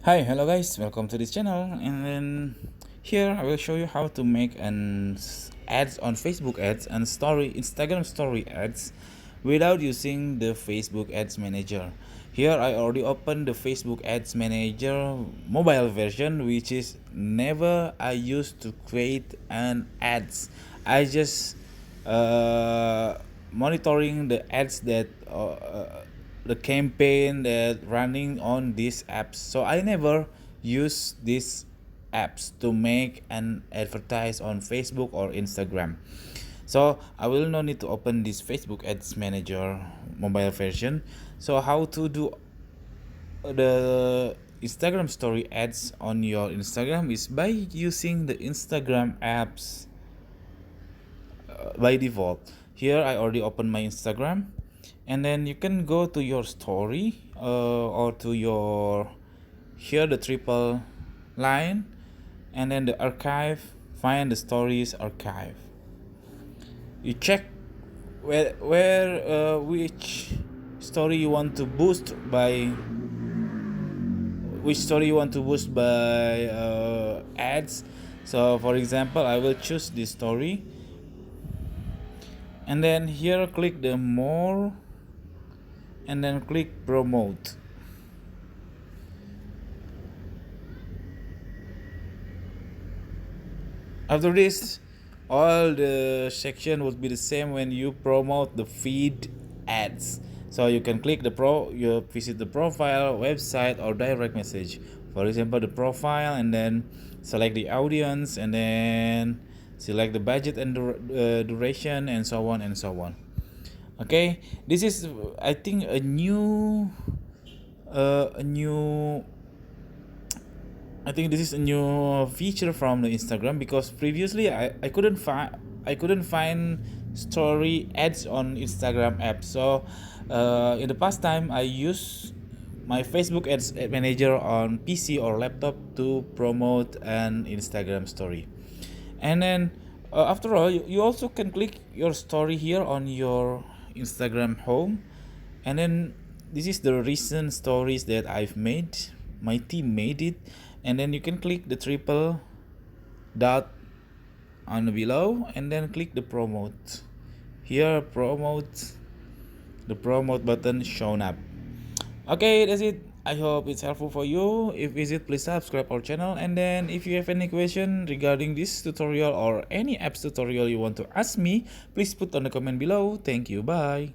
Hi, hello guys, welcome to this channel. And then here I will show you how to make ads on Facebook ads and Instagram story ads without using the Facebook Ads Manager. Here I already opened the Facebook Ads Manager mobile version, which is never I used to create an ads. I just monitoring the ads that the campaign that running on these apps. So I never use these apps to make an advertise on Facebook or Instagram. So I will not need to open this Facebook Ads Manager mobile version. So how to do the Instagram story ads on your Instagram is by using the Instagram apps by default. Here I already opened my Instagram, and then you can go to your story or to your here the triple line, and then the archive, find the stories archive. You check where which story you want to boost by ads. So for example, I will choose this story, and then here click the more, and then click promote. After this, all the section would be the same when you promote the feed ads. So you can click you visit the profile, website, or direct message. For example, the profile, and then select the audience, and then select the budget and duration, and so on and so on. Okay, this is I think a new I think this is a new feature from the Instagram, because previously I couldn't find story ads on Instagram app. So in the past time I use my Facebook Ads Manager on PC or laptop to promote an Instagram story. And then after all, you also can click your story here on your Instagram home, and then this is the recent stories that I've made. My team made it, and then you can click the triple dot on below, and then click the promote. Here the promote button shown up. Okay, that's it. I hope it's helpful for you. If is it, please subscribe our channel, and then if you have any question regarding this tutorial or any apps tutorial you want to ask me, please put on the comment below. Thank you. Bye.